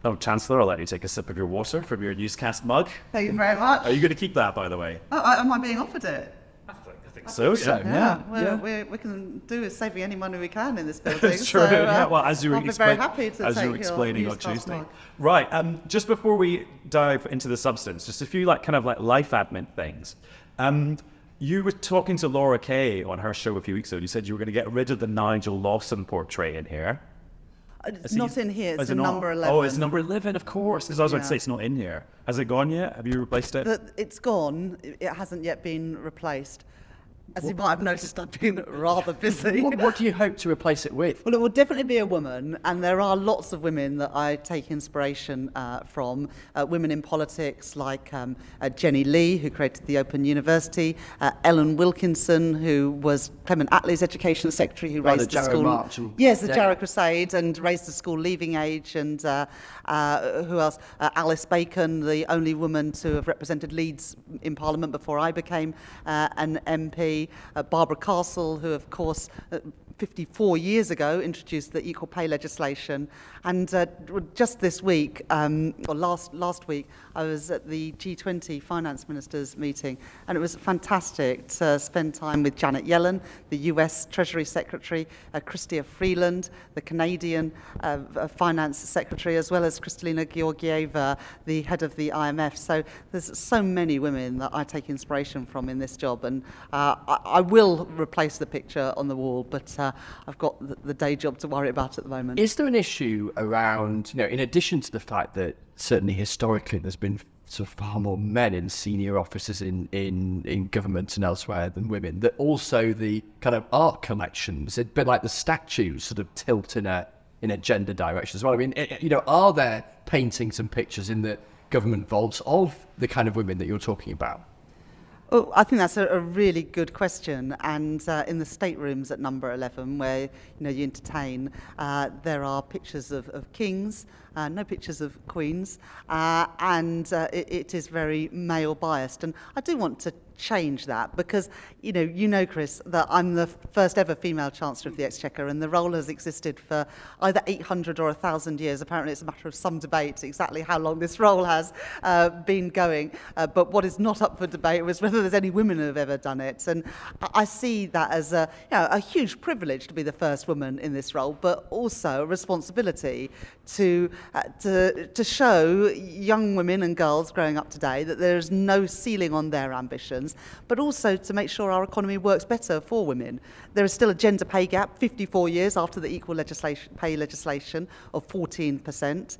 Oh, Chancellor, I'll let you take a sip of your water from your Newscast mug. Thank you very much. Are you going to keep that, by the way? Am I being offered it? I think so. We can do is saving any money we can in this building. It's true. So, Well, as you were I'll be very happy to as take you were explaining your on Newscast Tuesday. mug. Right. Just before we dive into the substance, just a few life admin things. You were talking to Laura Kay on her show a few weeks ago. And you said you were going to get rid of the Nigel Lawson portrait in here. It's not in here, it's in number 11. Oh, it's number 11, of course. Because I was about to say it's not in here. Has it gone yet? Have you replaced it? It's gone. It hasn't yet been replaced. As you might have noticed, I've been rather busy. What do you hope to replace it with? Well, it will definitely be a woman, and there are lots of women that I take inspiration from. Women in politics like Jenny Lee, who created the Open University, Ellen Wilkinson, who was Clement Attlee's Education Secretary, who raised the school... March. Yes, the Jarrow Crusade, and raised the school leaving age, and who else? Alice Bacon, the only woman to have represented Leeds in Parliament before I became an MP. Barbara Castle, who of course 54 years ago introduced the equal pay legislation, and just this week, or last week, I was at the G20 finance ministers meeting, and it was fantastic to spend time with Janet Yellen, the US Treasury Secretary, Chrystia Freeland, the Canadian Finance Secretary, as well as Kristalina Georgieva, the head of the IMF. So there's so many women that I take inspiration from in this job, and I will replace the picture on the wall, but I've got the day job to worry about at the moment. Is there an issue around, in addition to the fact that certainly historically there's been sort of far more men in senior offices in government and elsewhere than women, that also the kind of art collections, a bit like the statues, sort of tilt in a gender direction as well? I mean, are there paintings and pictures in the government vaults of the kind of women that you're talking about? Oh, I think that's a really good question, and in the staterooms at number 11, where you entertain, there are pictures of kings, no pictures of queens, and it is very male biased, and I do want to change that because Chris, that I'm the first ever female Chancellor of the Exchequer, and the role has existed for either 800 or 1,000 years. Apparently it's a matter of some debate exactly how long this role has been going, but what is not up for debate was whether there's any women who have ever done it, and I see that as a huge privilege to be the first woman in this role, but also a responsibility to show young women and girls growing up today that there is no ceiling on their ambitions, but also to make sure our economy works better for women. There is still a gender pay gap 54 years after the equal pay legislation of 14%.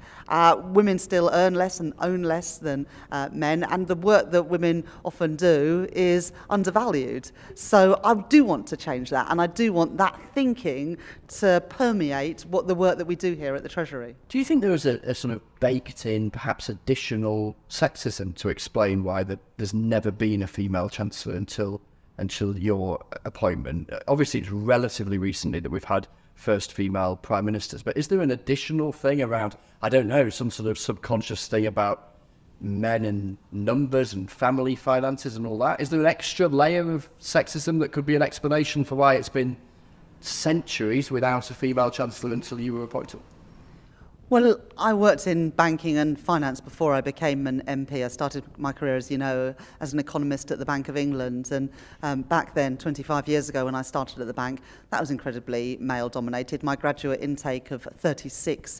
Women still earn less and own less than men, and the work that women often do is undervalued. So I do want to change that, and I do want that thinking to permeate the work that we do here at the Treasury. Do you think there was a sort of baked-in, perhaps additional sexism to explain why there's never been a female Chancellor until your appointment? Obviously, it's relatively recently that we've had first female Prime Ministers, but is there an additional thing around, I don't know, some sort of subconscious thing about men and numbers and family finances and all that? Is there an extra layer of sexism that could be an explanation for why it's been centuries without a female Chancellor until you were appointed? Well, I worked in banking and finance before I became an MP. I started my career, as you know, as an economist at the Bank of England. And back then, 25 years ago, when I started at the bank, that was incredibly male-dominated. My graduate intake of 36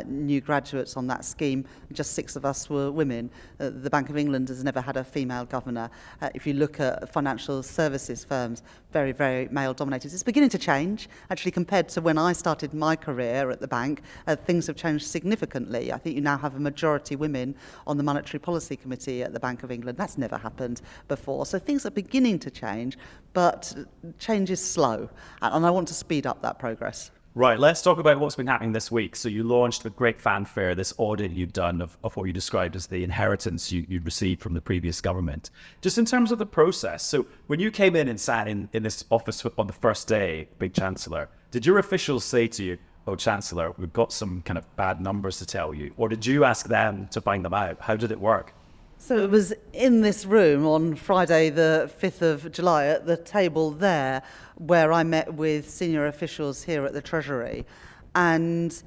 new graduates on that scheme, just 6 of us were women. The Bank of England has never had a female governor. If you look at financial services firms, very, very male-dominated. It's beginning to change. Actually, compared to when I started my career at the bank, things have changed significantly. I think you now have a majority women on the Monetary Policy Committee at the Bank of England. That's never happened before. So things are beginning to change, but change is slow, and I want to speed up that progress. Right, let's talk about what's been happening this week. So you launched with great fanfare this audit you've done of what you described as the inheritance you'd received from the previous government. Just in terms of the process, so when you came in and sat in this office on the first day, Big Chancellor, did your officials say to you, "Oh, Chancellor, we've got some kind of bad numbers to tell you"? Or did you ask them to find them out? How did it work? So it was in this room on Friday, the 5th of July, at the table there, where I met with senior officials here at the Treasury. And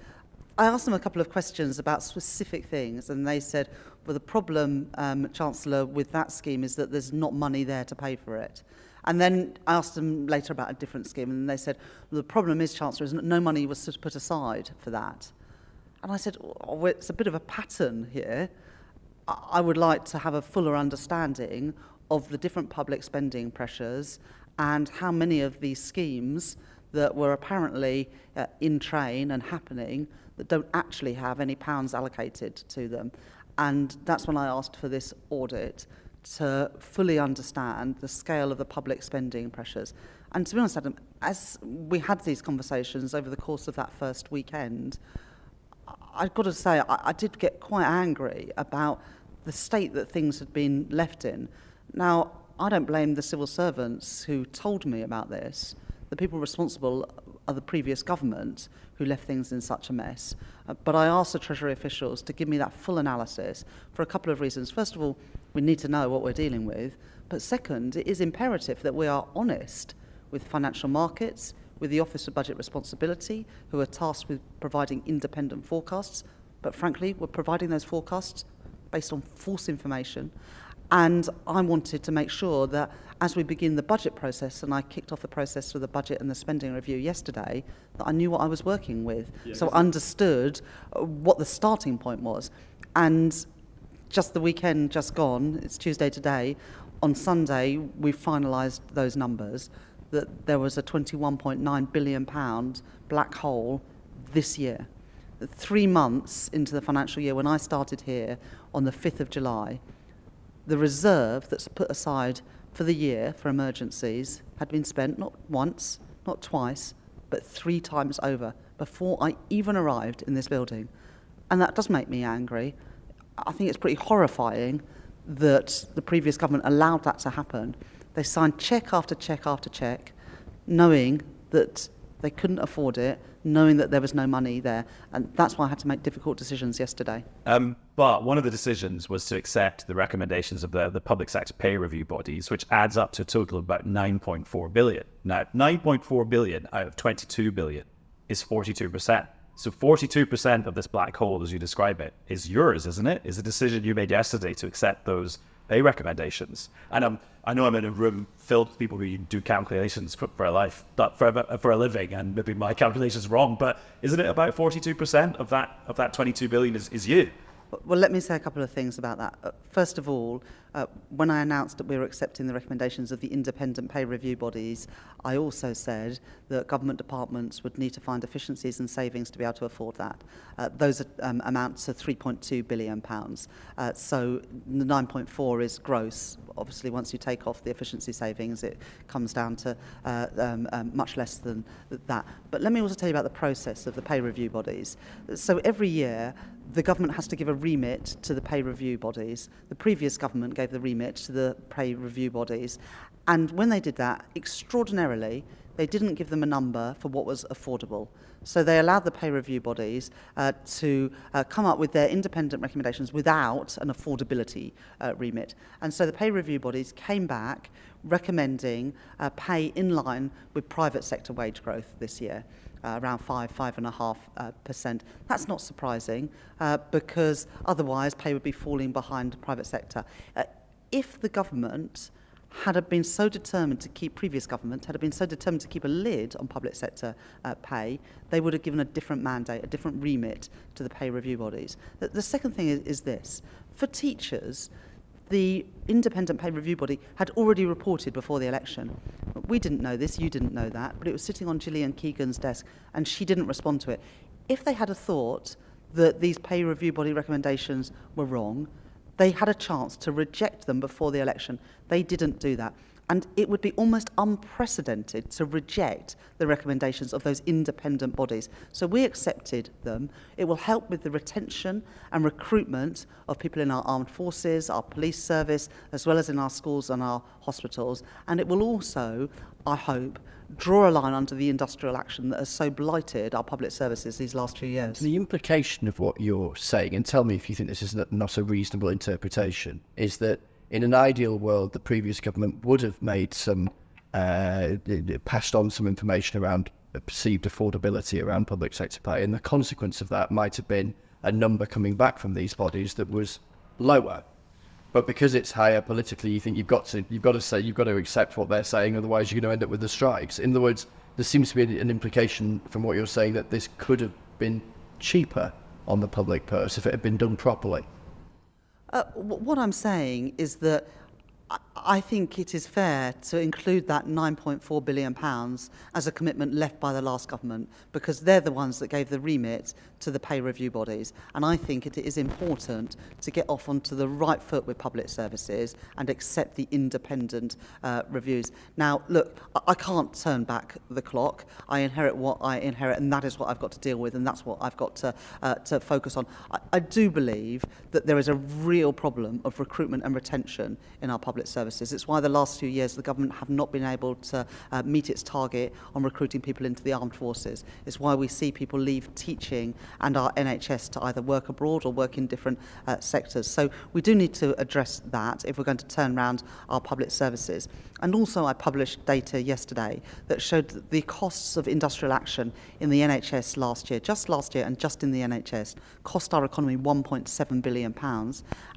I asked them a couple of questions about specific things, and they said, well, the problem, Chancellor, with that scheme is that there's not money there to pay for it. And then I asked them later about a different scheme, and they said, well, the problem is, Chancellor, is no money was sort of put aside for that. And I said, oh, it's a bit of a pattern here. I would like to have a fuller understanding of the different public spending pressures and how many of these schemes that were apparently in train and happening that don't actually have any pounds allocated to them. And that's when I asked for this audit to fully understand the scale of the public spending pressures. And to be honest, Adam, as we had these conversations over the course of that first weekend, I've got to say I did get quite angry about the state that things had been left in. Now, I don't blame the civil servants who told me about this. The people responsible are the previous government who left things in such a mess. But I asked the Treasury officials to give me that full analysis for a couple of reasons. First of all, we need to know what we're dealing with. But second, it is imperative that we are honest with financial markets, with the Office of Budget Responsibility, who are tasked with providing independent forecasts. But frankly, we're providing those forecasts based on false information. And I wanted to make sure that as we begin the budget process, and I kicked off the process for the budget and the spending review yesterday, that I knew what I was working with. Yes. So I understood what the starting point was. And just the weekend just gone, it's Tuesday today, on Sunday we finalised those numbers, that there was a £21.9 billion black hole this year. 3 months into the financial year, when I started here on the 5th of July, the reserve that's put aside for the year for emergencies had been spent not once, not twice, but 3 times over before I even arrived in this building. And that does make me angry. I think it's pretty horrifying that the previous government allowed that to happen. They signed cheque after cheque after cheque, knowing that they couldn't afford it, knowing that there was no money there. And that's why I had to make difficult decisions yesterday. But one of the decisions was to accept the recommendations of the public sector pay review bodies, which adds up to a total of about 9.4 billion. Now, 9.4 billion out of 22 billion is 42%. So 42% of this black hole, as you describe it, is yours, isn't it? Is a decision you made yesterday to accept those pay recommendations. And I know I'm in a room filled with people who do calculations for a life, for a living, and maybe my calculation's wrong, but isn't it about 42% of that 22 billion is you? Well, let me say a couple of things about that. First of all, when I announced that we were accepting the recommendations of the independent pay review bodies, I also said that government departments would need to find efficiencies and savings to be able to afford that. Those amount to £3.2 billion. So the 9.4 is gross. Obviously, once you take off the efficiency savings, it comes down to much less than that. But let me also tell you about the process of the pay review bodies. So every year, the government has to give a remit to the pay review bodies. The previous government gave the remit to the pay review bodies. And when they did that, extraordinarily, they didn't give them a number for what was affordable. So they allowed the pay review bodies to come up with their independent recommendations without an affordability remit. And so the pay review bodies came back recommending pay in line with private sector wage growth this year. Around 5.5%. That's not surprising because otherwise pay would be falling behind the private sector. If the government had been so determined to keep, previous government had been so determined to keep a lid on public sector pay, they would have given a different mandate, a different remit to the pay review bodies. The second thing is this. For teachers, the independent pay review body had already reported before the election. We didn't know this, you didn't know that, but it was sitting on Gillian Keegan's desk and she didn't respond to it. If they had a thought that these pay review body recommendations were wrong, they had a chance to reject them before the election. They didn't do that. And it would be almost unprecedented to reject the recommendations of those independent bodies. So we accepted them. It will help with the retention and recruitment of people in our armed forces, our police service, as well as in our schools and our hospitals. And it will also, I hope, draw a line under the industrial action that has so blighted our public services these last few years. The implication of what you're saying, and tell me if you think this is not a reasonable interpretation, is that in an ideal world, the previous government would have made some, passed on some information around perceived affordability around public sector pay, and the consequence of that might have been a number coming back from these bodies that was lower. But because it's higher politically, you think you've got to accept what they're saying, otherwise you're going to end up with the strikes. In other words, there seems to be an implication from what you're saying that this could have been cheaper on the public purse if it had been done properly. What I'm saying is that I think it is fair to include that £9.4 billion as a commitment left by the last government, because they're the ones that gave the remit to the pay review bodies. And I think it is important to get off onto the right foot with public services and accept the independent reviews. Now, look, I can't turn back the clock. I inherit what I inherit, and that is what I've got to deal with, and that's what I've got to focus on. I do believe that there is a real problem of recruitment and retention in our public services. It's why the last few years the government have not been able to meet its target on recruiting people into the armed forces. It's why we see people leave teaching and our NHS to either work abroad or work in different sectors. So we do need to address that if we're going to turn around our public services. And also I published data yesterday that showed that the costs of industrial action in the NHS just last year and just in the NHS, cost our economy £1.7 billion,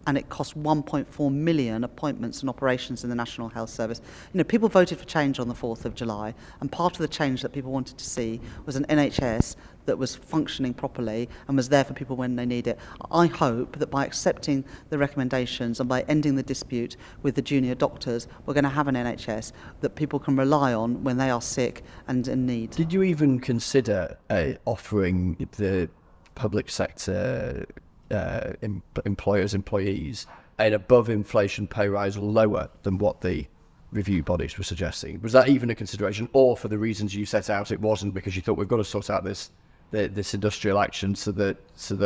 and it cost 1.4 million appointments and operations in the National Health Service. You know, people voted for change on the 4th of July, and part of the change that people wanted to see was an NHS that was functioning properly and was there for people when they need it. I hope that by accepting the recommendations and by ending the dispute with the junior doctors, we're going to have an NHS that people can rely on when they are sick and in need. Did you even consider offering the public sector employees an above inflation pay rise lower than what the review bodies were suggesting? Was that even a consideration, or for the reasons you set out it wasn't, because you thought we've got to sort out this industrial action so that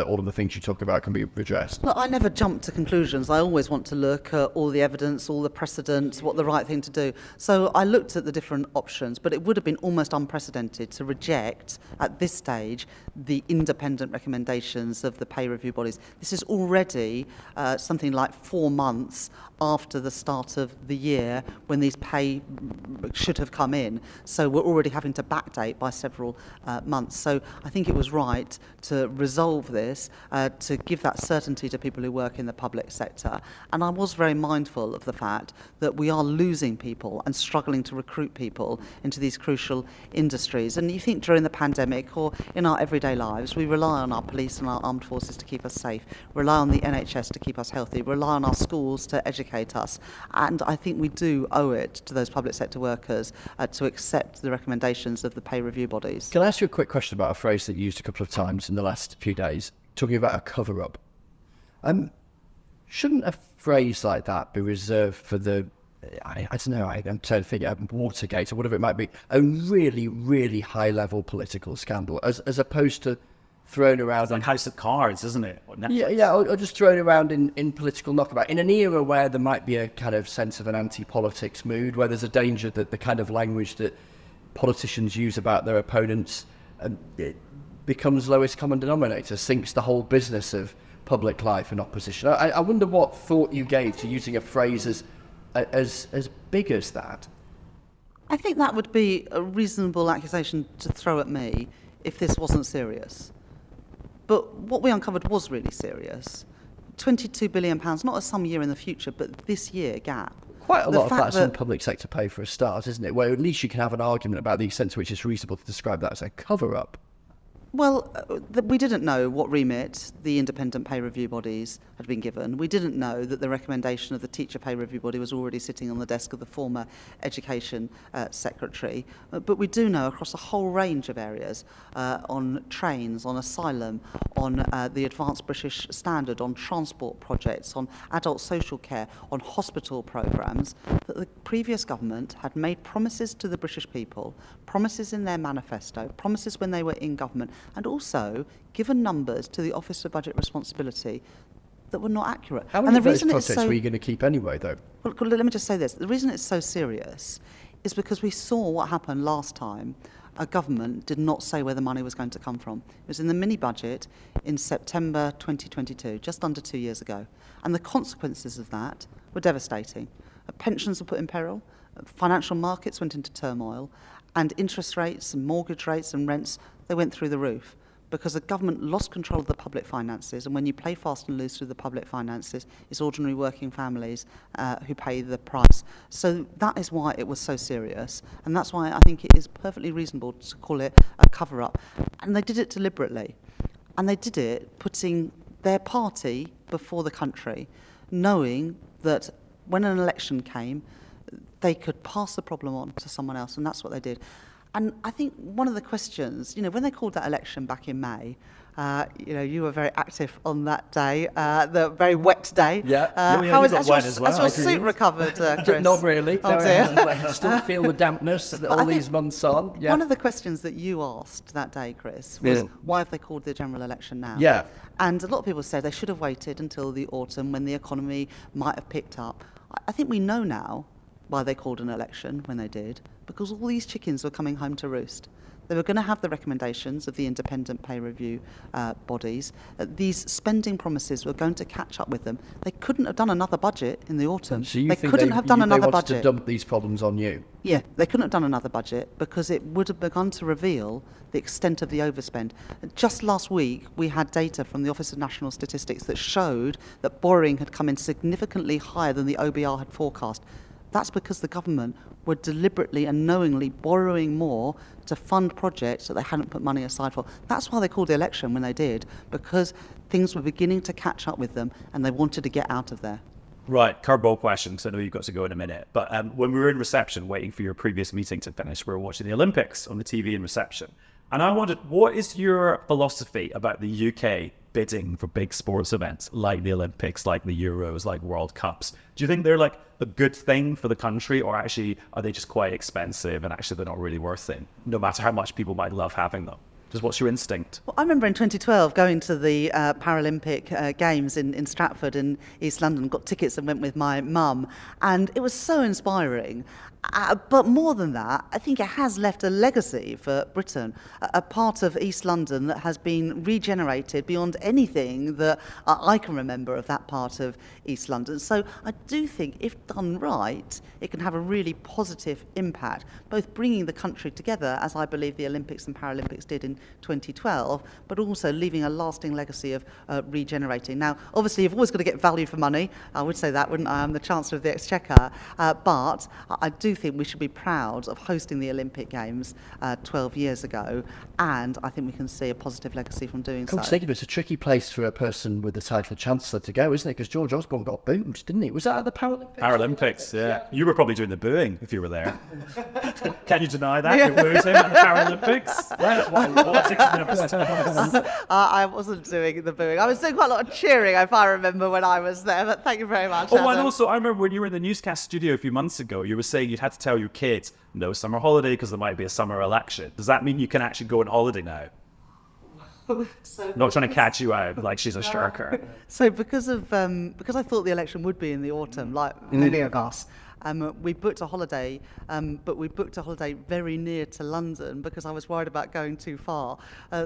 all of the things you talk about can be redressed? Well, I never jump to conclusions. I always want to look at all the evidence, all the precedent, what the right thing to do. So I looked at the different options, but it would have been almost unprecedented to reject at this stage the independent recommendations of the pay review bodies. This is already something like 4 months after the start of the year when these pay should have come in. So we're already having to backdate by several months. So I think it was right to resolve this, to give that certainty to people who work in the public sector. And I was very mindful of the fact that we are losing people and struggling to recruit people into these crucial industries. And you think during the pandemic or in our everyday lives, we rely on our police and our armed forces to keep us safe, rely on the NHS to keep us healthy, rely on our schools to educate us. And I think we do owe it to those public sector workers to accept the recommendations of the pay review bodies. Can I ask you a quick question about a phrase that you used a couple of times in the last few days, talking about a cover-up? Shouldn't a phrase like that be reserved for the, I don't know, I'm trying to figure out, Watergate or whatever it might be, a really, really high-level political scandal, as opposed to thrown around... It's like House of Cards, isn't it? Or just thrown around in political knockabout. In an era where there might be a kind of sense of an anti-politics mood, where there's a danger that the kind of language that politicians use about their opponents it becomes lowest common denominator, sinks the whole business of public life and opposition. I wonder what thought you gave to using a phrase as big as that. I think that would be a reasonable accusation to throw at me if this wasn't serious. But what we uncovered was really serious. £22 billion, not a some year in the future, but this year gap. Quite a lot of that's in public sector pay for a start, isn't it? Where at least you can have an argument about the extent to which it's reasonable to describe that as a cover-up. Well, we didn't know what remit the independent pay review bodies had been given. We didn't know that the recommendation of the teacher pay review body was already sitting on the desk of the former education secretary. But we do know across a whole range of areas, on trains, on asylum, on the advanced British standard, on transport projects, on adult social care, on hospital programmes, that the previous government had made promises to the British people, promises in their manifesto, promises when they were in government, and also given numbers to the Office for Budget Responsibility that were not accurate. How many of those projects were you going to keep anyway, though? Well, let me just say this. The reason it's so serious is because we saw what happened last time. A government did not say where the money was going to come from. It was in the mini-budget in September 2022, just under 2 years ago. And the consequences of that were devastating. Pensions were put in peril, financial markets went into turmoil, And interest rates and mortgage rates and rents, they went through the roof because the government lost control of the public finances. And when you play fast and loose through the public finances, it's ordinary working families who pay the price. So that is why it was so serious. And that's why I think it is perfectly reasonable to call it a cover-up. And they did it deliberately. And they did it putting their party before the country, knowing that when an election came, they could pass the problem on to someone else, and that's what they did. And I think one of the questions, when they called that election back in May, you were very active on that day, the very wet day. Yeah, has your suit recovered, Chris? Not really. Oh, dear. I still feel the dampness all these months on. Yeah. One of the questions that you asked that day, Chris, was why have they called the general election now? Yeah. And a lot of people say they should have waited until the autumn when the economy might have picked up. I think we know now why they called an election when they did, because all these chickens were coming home to roost. They were going to have the recommendations of the independent pay review bodies. These spending promises were going to catch up with them. They couldn't have done another budget in the autumn. So you they think couldn't have done another they wanted budget. to dump these problems on you? Yeah, they couldn't have done another budget because it would have begun to reveal the extent of the overspend. Just last week, we had data from the Office of National Statistics that showed that borrowing had come in significantly higher than the OBR had forecast. That's because the government were deliberately and knowingly borrowing more to fund projects that they hadn't put money aside for. That's why they called the election when they did, because things were beginning to catch up with them and they wanted to get out of there. Right, curveball question, because I know you've got to go in a minute. But when we were in reception waiting for your previous meeting to finish, we were watching the Olympics on the TV in reception. And I wondered, what is your philosophy about the UK bidding for big sports events like the Olympics, like the Euros, like World Cups? Do you think they're like a good thing for the country, or actually are they just quite expensive and actually they're not really worth it, no matter how much people might love having them? Just what's your instinct? Well, I remember in 2012 going to the Paralympic Games in Stratford in East London, got tickets and went with my mum, and it was so inspiring. But more than that, I think it has left a legacy for Britain, a part of East London that has been regenerated beyond anything that I can remember of that part of East London. So I do think, if done right, it can have a really positive impact, both bringing the country together, as I believe the Olympics and Paralympics did in 2012, but also leaving a lasting legacy of regenerating. Now, obviously, you've always got to get value for money. I would say that, wouldn't I? I'm the Chancellor of the Exchequer. But I do think we should be proud of hosting the Olympic Games 12 years ago, and I think we can see a positive legacy from doing so. Come to think of it, it's a tricky place for a person with the title of Chancellor to go, isn't it? Because George Osborne got boomed, didn't he? Was that at the Paralympics? Paralympics, yeah. You were probably doing the booing if you were there. Can you deny that? You booed him at the Paralympics? That's what I wasn't doing the booing. I was doing quite a lot of cheering, if I remember, when I was there, but thank you very much. Oh, and also, I remember when you were in the Newscast studio a few months ago, you were saying you'd had to tell your kids no summer holiday because there might be a summer election. Does that mean you can actually go on holiday now? Not trying to catch you out like she's a shirker. So because I thought the election would be in the autumn, like many of us, we booked a holiday, but we booked a holiday very near to London because I was worried about going too far.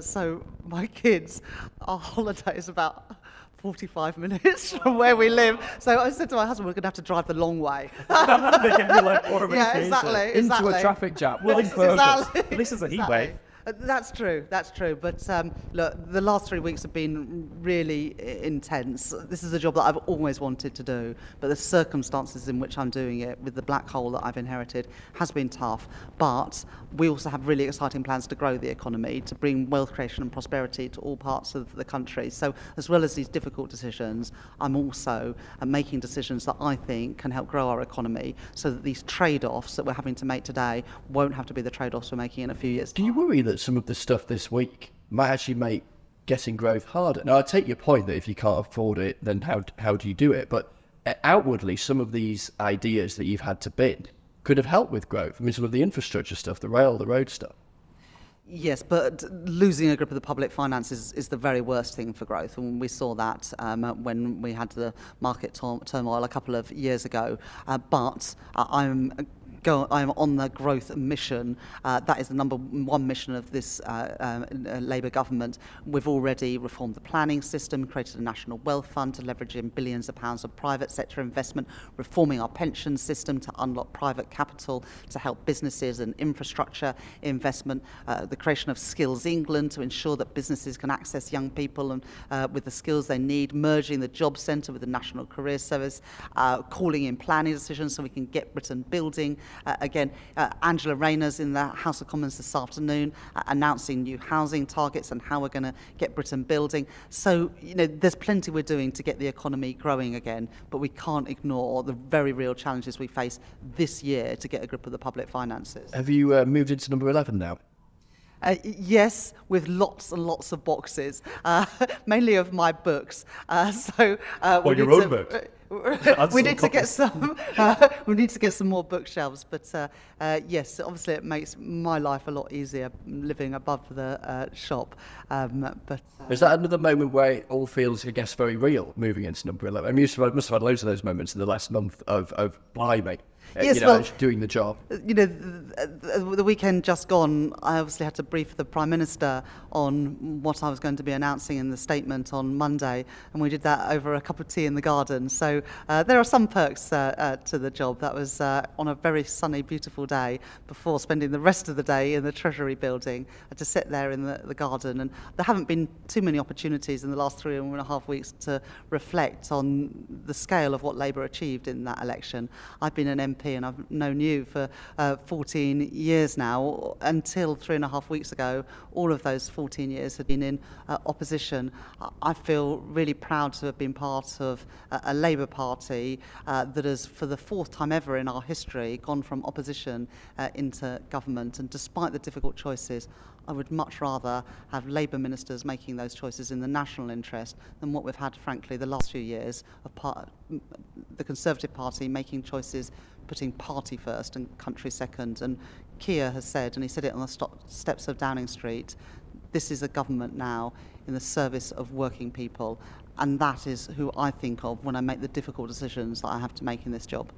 So my kids, our holiday is about 45 minutes from where we live. So I said to my husband, we're going to have to drive the long way. They can be like, yeah, exactly. Into a traffic jam. Well, Exactly. At least it's a heat wave. That's true. But look, the last 3 weeks have been really intense. This is a job that I've always wanted to do, but the circumstances in which I'm doing it, with the black hole that I've inherited, has been tough. But we also have really exciting plans to grow the economy, to bring wealth creation and prosperity to all parts of the country. So as well as these difficult decisions, I'm also making decisions that I think can help grow our economy so that these trade-offs that we're having to make today won't have to be the trade-offs we're making in a few years' time. Do you worry that some of the stuff this week might actually make getting growth harder? Now, I take your point that if you can't afford it, then how do you do it? But outwardly, some of these ideas that you've had to bid could have helped with growth. I mean, some of the infrastructure stuff, the rail, the road stuff. Yes, but losing a grip of the public finances is the very worst thing for growth. And we saw that when we had the market turmoil a couple of years ago. But I'm I'm on the growth mission. That is the number one mission of this Labour government. We've already reformed the planning system, created a national wealth fund to leverage in billions of pounds of private sector investment, reforming our pension system to unlock private capital to help businesses and infrastructure investment, the creation of Skills England to ensure that businesses can access young people and with the skills they need, merging the job centre with the National Career Service, calling in planning decisions so we can get Britain building. Again, Angela Rayner's in the House of Commons this afternoon announcing new housing targets and how we're going to get Britain building. So, there's plenty we're doing to get the economy growing again, but we can't ignore the very real challenges we face this year to get a grip of the public finances. Have you moved into number 11 now? Yes, with lots and lots of boxes, mainly of my books. Your own book? We need to get some. We need to get some more bookshelves. But yes, obviously it makes my life a lot easier living above the shop. Is that another moment where it all feels, I guess, very real? Moving into number 11. I mean, you must have had loads of those moments in the last month of blimey. Yes, doing the job. The weekend just gone, I obviously had to brief the Prime Minister on what I was going to be announcing in the statement on Monday, and we did that over a cup of tea in the garden. So there are some perks to the job. That was on a very sunny, beautiful day before spending the rest of the day in the Treasury building. I had to sit there in the garden, and there haven't been too many opportunities in the last 3.5 weeks to reflect on the scale of what Labour achieved in that election. I've been an MP and I've known you for 14 years now. Until 3.5 weeks ago, all of those 14 years had been in opposition. I feel really proud to have been part of a Labour Party that has, for the fourth time ever in our history, gone from opposition into government. And despite the difficult choices, I would much rather have Labour ministers making those choices in the national interest than what we've had, frankly, the last few years of the Conservative Party making choices putting party first and country second. And Keir has said, and he said it on the steps of Downing Street, this is a government now in the service of working people. And that is who I think of when I make the difficult decisions that I have to make in this job.